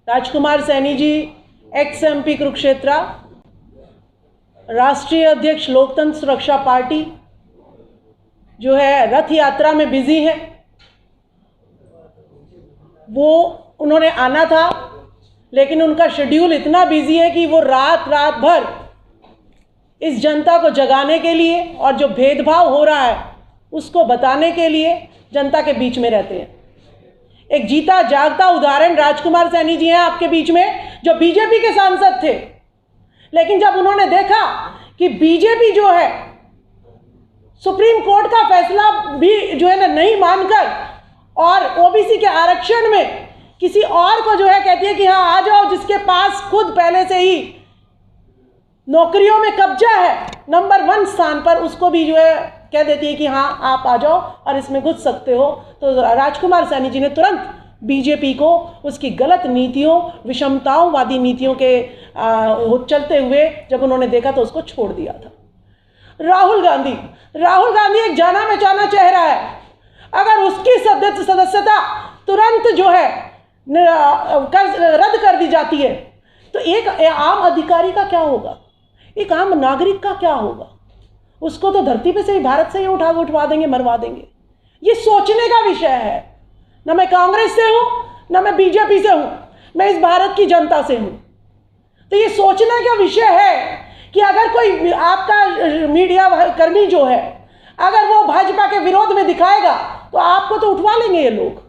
Rajkumar Saini ji, x MP Kurukshetra, राष्ट्रीय अध्यक्ष लोकतंत्र सुरक्षा पार्टी, जो है रथ यात्रा में बिजी है। वो उन्होंने आना था, लेकिन उनका शेड्यूल इतना बिजी है कि वो रात भर इस जनता को जगाने के लिए और जो भेदभाव हो रहा है उसको बताने के लिए जनता के बीच में रहते हैं। एक जीता जागता उदाहरण राजकुमार सैनी जी हैं आपके बीच में, जो बीजेपी के सांसद थे, लेकिन जब उन्होंने देखा कि बीजेपी जो है सुप्रीम कोर्ट का फैसला भी जो है ना नहीं मानकर और ओबीसी के आरक्षण में किसी और को जो है कहती है कि हाँ आ जाओ, जिसके पास खुद पहले से ही नौकरियों में कब्जा है नंबर 1 स्थान पर, उसको भी जो है कह देती है कि हाँ आप आ जाओ और इसमें घुस सकते हो। तो राजकुमार सैनी जी ने तुरंत बीजेपी को उसकी गलत नीतियों, विषमताओंवादी नीतियों के चलते हुए जब उन्होंने देखा तो उसको छोड़ दिया था। राहुल गांधी एक जाना पहचाना चेहरा है। अगर उसकी सदस्यता तुरंत जो है रद्द कर दी जाती है तो एक आम अधिकारी का क्या होगा, एक आम नागरिक का क्या होगा? उसको तो धरती पे से ही, भारत से ही उठवा देंगे, मरवा देंगे। ये सोचने का विषय है। ना मैं कांग्रेस से हूं, ना मैं बीजेपी से हूं, मैं इस भारत की जनता से हूं। तो ये सोचने का विषय है कि अगर कोई आपका मीडिया कर्मी जो है, अगर वो भाजपा के विरोध में दिखाएगा तो आपको तो उठवा लेंगे ये लोग।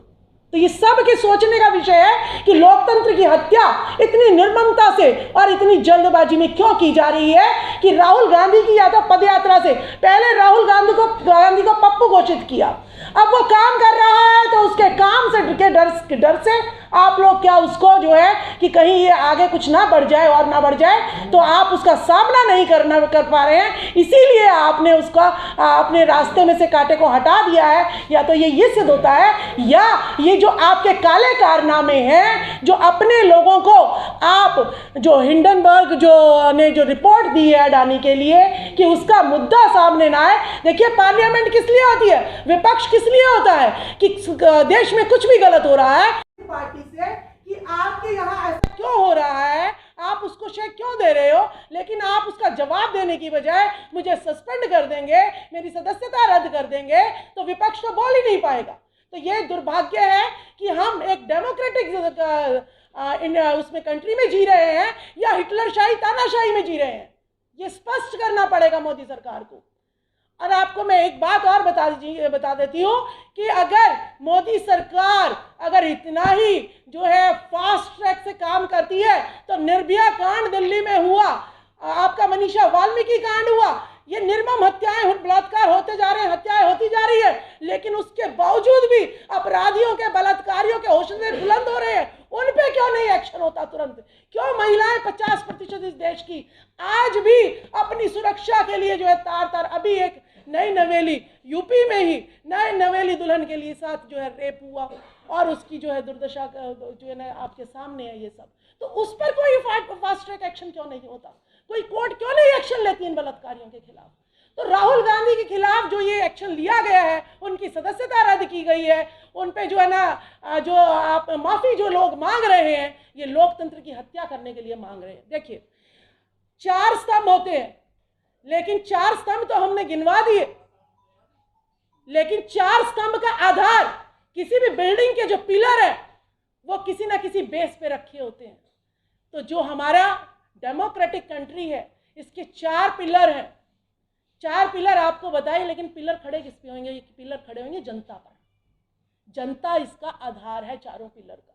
तो ये सब के सोचने का विषय है कि लोकतंत्र की हत्या इतनी निर्ममता से और इतनी जल्दबाजी में क्यों की जा रही है कि राहुल गांधी की या तो पदयात्रा से पहले राहुल गांधी को पप्पू घोषित किया, अब वो काम कर रहा है तो उसके काम से के डर से आप लोग क्या उसको जो है कि कहीं ये आगे कुछ ना बढ़ जाए और ना बढ़ जाए, तो आप उसका सामना नहीं कर पा रहे हैं, इसीलिए आपने उसका अपने रास्ते में से कांटे को हटा दिया है। या तो ये सिद्ध होता है या ये जो आपके काले कारनामे हैं, जो अपने लोगों को आप जो हिंडनबर्ग ने जो रिपोर्ट दी है अडानी के लिए कि उसका मुद्दा सामने ना आए। देखिए पार्लियामेंट किस लिए होती है, विपक्ष किस लिए होता है कि देश में कुछ भी गलत हो रहा है पार्टी से कि आपके यहाँ ऐसा क्यों हो रहा है, आप उसको शेक क्यों दे रहे हो, लेकिन आप उसका जवाब देने की बजाय मुझे सस्पेंड कर देंगे, मेरी सदस्यता रद्द कर देंगे, तो विपक्ष तो बोल ही नहीं पाएगा। तो ये दुर्भाग्य है कि हम एक डेमोक्रेटिक उसमें कंट्री में जी रहे हैं या हिटलरशाही तानाशाही में जी रहे हैं। ये स्पष्ट करना पड़ेगा मोदी सरकार को। और आपको मैं एक बात और बता देती हूँ कि अगर मोदी सरकार अगर इतना ही जो है फास्ट ट्रैक से काम करती है तो निर्भया कांड दिल्ली में हुआ, आपका मनीषा वाल्मीकि कांड हुआ, ये निर्मम हत्याएं, बलात्कार होते जा रहे हैं, हत्याएं होती जा रही है, लेकिन उसके बावजूद भी अपराधियों के, बलात्कारियों के हौसले बुलंद हो रहे हैं। उन पे क्यों नहीं एक्शन होता तुरंत? क्यों महिलाएं 50% इस देश की आज भी अपनी सुरक्षा के लिए जो है तार अभी एक नई नवेली यूपी में ही नई नवेली दुल्हन के लिए साथ जो है रेप हुआ और उसकी जो है दुर्दशा जो है ना आपके सामने है ये सब, तो उस पर कोई फास्ट ट्रैक एक्शन क्यों नहीं होता? कोई कोर्ट क्यों नहीं एक्शन लेती इन बलात्कारियों के खिलाफ? तो राहुल गांधी के खिलाफ जो ये एक्शन लिया गया है, उनकी सदस्यता रद्द की गई है, उन पे जो है ना जो आप माफी जो लोग मांग रहे हैं, ये लोकतंत्र की हत्या करने के लिए मांग रहे हैं। देखिए 4 स्तंभ होते हैं, लेकिन 4 स्तंभ तो हमने गिनवा दिए, लेकिन 4 स्तंभ का आधार किसी भी बिल्डिंग के जो पिलर है वो किसी ना किसी बेस पे रखे होते हैं। तो जो हमारा डेमोक्रेटिक कंट्री है इसके 4 पिलर हैं। 4 पिलर आपको बताइए, लेकिन पिलर खड़े किस पे होंगे? ये पिलर खड़े होंगे जनता पर। जनता इसका आधार है चारों पिलर का,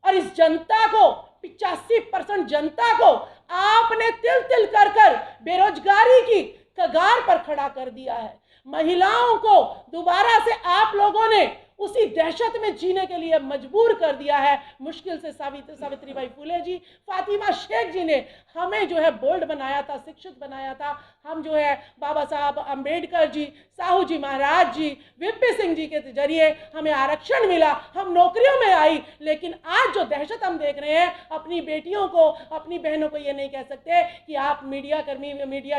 और इस जनता को 85% जनता को आपने तिल तिल कर बेरोजगारी की कगार पर खड़ा कर दिया है। महिलाओं को दोबारा से आप लोगों ने उसी दहशत में जीने के लिए मजबूर कर दिया है। मुश्किल से सावित्रीबाई फुले जी, फातिमा शेख जी ने हमें जो है बोल्ड बनाया था, शिक्षित बनाया था। हम जो है बाबा साहब अंबेडकर जी, साहू जी महाराज जी, वीपी सिंह जी के जरिए हमें आरक्षण मिला, हम नौकरियों में आई। लेकिन आज जो दहशत हम देख रहे हैं, अपनी बेटियों को, अपनी बहनों को ये नहीं कह सकते कि आप मीडिया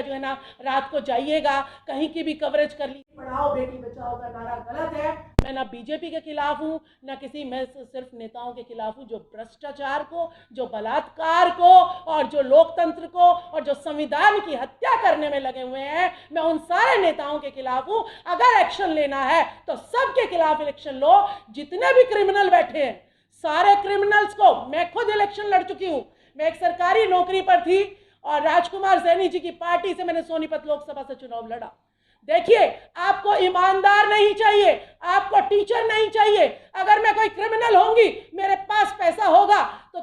जो है ना रात को जाइएगा, कहीं की भी कवरेज कर लीजिए। पढ़ाओ बेटी बचाओ का नारा गलत है। मैं ना बीजेपी के खिलाफ हूँ, ना किसी, मैं सिर्फ नेताओं के खिलाफ हूँ जो भ्रष्टाचार को, जो बलात्कार को और जो लोकतंत्र को और जो संविधान की हत्या करने में लगे हुए हैं, मैं उन सारे नेताओं के खिलाफ हूँ। अगर एक्शन लेना है तो सबके खिलाफ इलेक्शन लो। जितने भी क्रिमिनल बैठे हैं, सारे क्रिमिनल्स को, मैं खुद इलेक्शन लड़ चुकी हूँ, मैं एक सरकारी नौकरी पर थी और राजकुमार सैनी जी की पार्टी से मैंने सोनीपत लोकसभा से चुनाव लड़ा। देखिए, आपको ईमानदार नहीं चाहिए, आपको टीचर नहीं चाहिए। अगर मैं कोई क्रिमिनल होंगी, मेरे पास पैसा होगा तो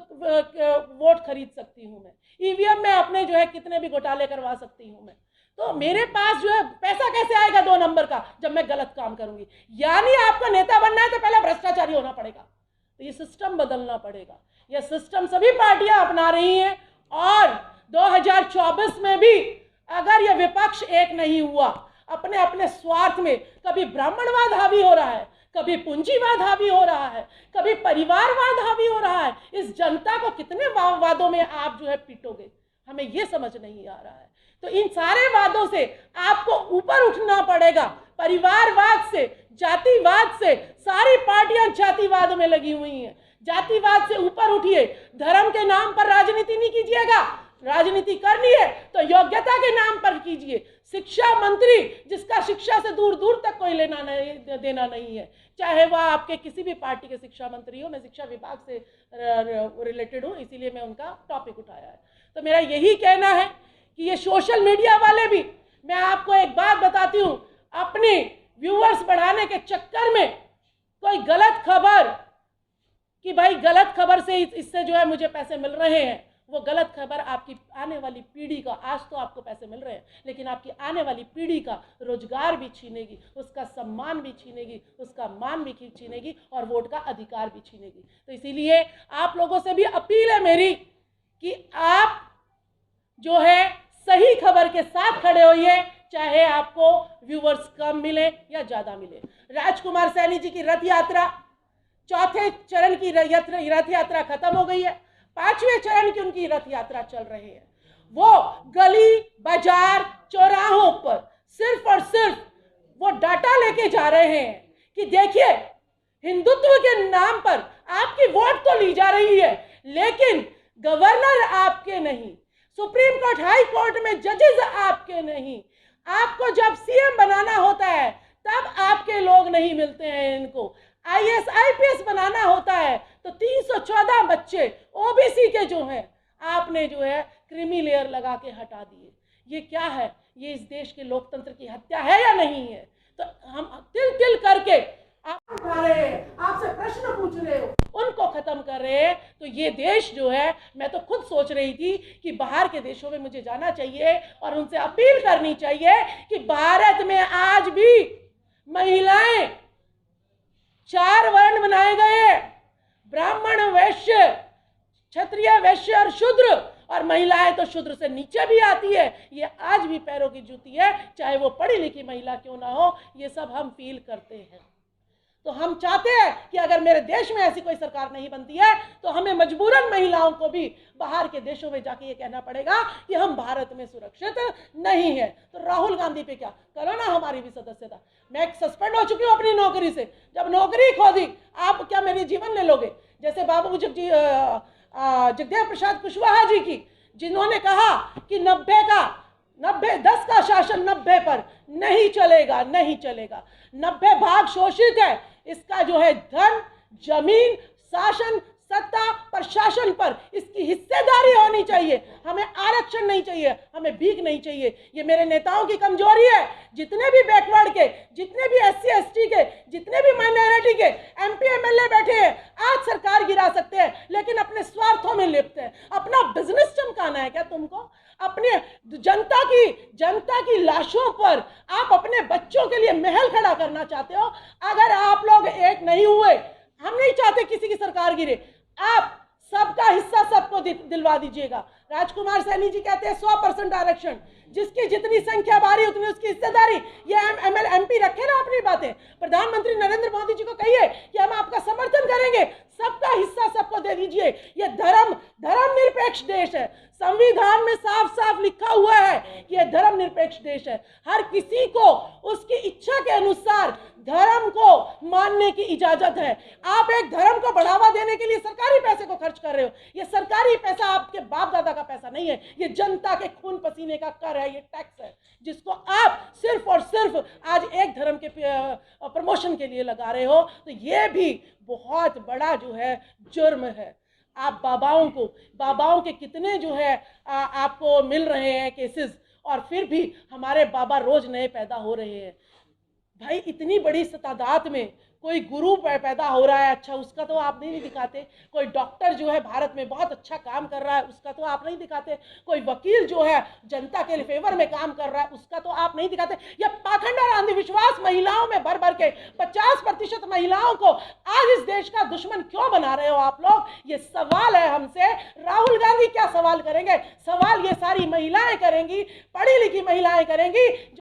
वोट खरीद सकती हूं मैं, ईवीएम में अपने जो है कितने भी घोटाले करवा सकती हूं मैं। तो मेरे पास जो है पैसा कैसे आएगा 2 नंबर का जब मैं गलत काम करूंगी? यानी आपको नेता बनना है तो पहले भ्रष्टाचारी होना पड़ेगा। तो ये सिस्टम बदलना पड़ेगा। यह सिस्टम सभी पार्टियां अपना रही हैं और 2024 में भी अगर यह विपक्ष एक नहीं हुआ, अपने अपने स्वार्थ में, कभी ब्राह्मणवाद हावी हो रहा है, कभी पूंजीवाद हावी हो रहा है, कभी परिवारवाद हावी हो रहा है, इस जनता को कितने वादों में आप जो है पीटोगे, हमें ये समझ नहीं आ रहा है। तो इन सारे वादों से आपको ऊपर उठना पड़ेगा। परिवारवाद से, जातिवाद से, सारी पार्टियां जातिवाद में लगी हुई हैं। जातिवाद से ऊपर उठिए। धर्म के नाम पर राजनीति नहीं कीजिएगा, राजनीति करनी है तो योग्यता के नाम पर कीजिए। शिक्षा मंत्री जिसका शिक्षा से दूर दूर तक कोई लेना नहीं देना नहीं है, चाहे वह आपके किसी भी पार्टी के शिक्षा मंत्री हो, मैं शिक्षा विभाग से रिलेटेड हूँ इसीलिए मैं उनका टॉपिक उठाया है। तो मेरा यही कहना है कि ये सोशल मीडिया वाले भी, मैं आपको एक बात बताती हूँ, अपनी व्यूअर्स बढ़ाने के चक्कर में कोई गलत खबर कि भाई गलत खबर से इससे जो है मुझे पैसे मिल रहे हैं, वो गलत खबर आपकी आने वाली पीढ़ी का, आज तो आपको पैसे मिल रहे हैं लेकिन आपकी आने वाली पीढ़ी का रोजगार भी छीनेगी, उसका सम्मान भी छीनेगी, उसका मान भी छीनेगी और वोट का अधिकार भी छीनेगी। तो इसीलिए आप लोगों से भी अपील है मेरी कि आप जो है सही खबर के साथ खड़े होइए, चाहे आपको व्यूअर्स कम मिले या ज़्यादा मिले। राजकुमार सैनी जी की रथ यात्रा, चौथे चरण की रथ यात्रा खत्म हो गई है, 5वें चरण की उनकी रथ यात्रा चल रही है। वो गली बाजार चौराहों पर सिर्फ और सिर्फ वो डाटा लेके जा रहे हैं कि देखिए, हिंदुत्व के नाम पर आपकी वोट तो ली जा रही है लेकिन गवर्नर आपके नहीं, सुप्रीम कोर्ट हाई कोर्ट में जजेस आपके नहीं, आपको जब सीएम बनाना होता है तब आपके लोग नहीं मिलते हैं। इनको आईएएस आईपीएस बनाना होता है तो 314 बच्चे ओबीसी के जो हैं आपने जो है क्रीमी लेयर लगा के हटा दिए। ये क्या है? ये इस देश के लोकतंत्र की हत्या है या नहीं है? तो हम तिल तिल करके आप उठा रहे हैं, आपसे प्रश्न पूछ रहे हो, उनको खत्म कर रहे हैं। तो ये देश जो है, मैं तो खुद सोच रही थी कि बाहर के देशों में मुझे जाना चाहिए और उनसे अपील करनी चाहिए कि भारत में आज भी महिलाएं 4 वर्ण बनाए गए, ब्राह्मण, वैश्य, क्षत्रिय, वैश्य और शूद्र, और महिलाएं तो शूद्र से नीचे भी आती है। ये आज भी पैरों की जूती है, चाहे वो पढ़ी लिखी महिला क्यों ना हो। ये सब हम फील करते हैं। तो हम चाहते हैं कि अगर मेरे देश में ऐसी कोई सरकार नहीं बनती है तो हमें मजबूरन महिलाओं को भी बाहर के देशों में जाके ये कहना पड़ेगा कि हम भारत में सुरक्षित नहीं है। तो राहुल गांधी पे क्या करो ना, हमारी भी सदस्यता, मैं सस्पेंड हो चुकी हूँ अपनी नौकरी से। जब नौकरी खो दी, आप क्या मेरी जीवन ले लोगे? जैसे बाबू जगदेव प्रसाद कुशवाहा जी की, जिन्होंने कहा कि 10 का शासन 90 पर नहीं चलेगा, नहीं चलेगा। 90 भाग शोषित है, इसका जो है धन, जमीन, शासन, सत्ता, प्रशासन पर इसकी हिस्सेदारी होनी चाहिए। हमें आरक्षण नहीं चाहिए, हमें भीख नहीं चाहिए। ये मेरे नेताओं की कमजोरी है। जितने भी बैकवर्ड के, जितने भी SC ST के, जितने भी माइनॉरिटी के MP MLA बैठे हैं, आज सरकार गिरा सकते हैं लेकिन अपने स्वार्थों में लिप्त हैं। अपना बिजनेस चमकाना है क्या तुमको? अपने जनता की लाशों पर आप अपने बच्चों के लिए महल खड़ा करना चाहते हो? अगर आप लोग एक नहीं हुए, हम नहीं चाहते किसी की सरकार गिरे, आप सबका हिस्सा सबको दिलवा दीजिएगा। राजकुमार सैनी जी कहते हैं 100% आरक्षण, जिसकी जितनी संख्या बारी उतनी उसकी हिस्सेदारी। ये एमएल एमपी रखे ना अपनी बातें। प्रधानमंत्री नरेंद्र मोदी जी को कहिए कि हम आपका समर्थन करेंगे, सबका हिस्सा सबको दे दीजिए। ये धर्मनिरपेक्ष देश है। संविधान में साफ साफ लिखा हुआ है कि यह धर्मनिरपेक्ष देश है। हर किसी को उसकी इच्छा के अनुसार धर्म को मानने की इजाजत है। आप एक धर्म को बढ़ावा देने के लिए सरकारी पैसे को खर्च कर रहे हो। ये सरकारी पैसा आपके बाप दादा का पैसा नहीं है, ये जनता के खून पसीने का कर है, ये टैक्स है, जिसको आप सिर्फ और सिर्फ आज एक धर्म के प्रमोशन के लिए लगा रहे हो। तो ये भी बहुत बड़ा जो है जुर्म है। आप बाबाओं के कितने जो है आपको मिल रहे हैं केसेस, और फिर भी हमारे बाबा रोज नए पैदा हो रहे हैं। भाई इतनी बड़ी तादाद में कोई गुरु पैदा हो रहा है, अच्छा उसका तो आप नहीं दिखाते। कोई डॉक्टर जो है भारत में बहुत अच्छा काम कर रहा है, उसका तो आप नहीं दिखाते। कोई वकील जो है जनता के फेवर में काम कर रहा है, उसका तो आप नहीं दिखाते। यह पाखंड और अंधविश्वास महिलाओं में भर भर के 50% महिलाओं को आज इस देश का दुश्मन क्यों बना रहे हो आप लोग? ये सवाल है हमसे। राहुल गांधी क्या सवाल करेंगे? सवाल ये सारी महिलाएं करेंगी, पढ़ी लिखी महिलाएं करेंगी।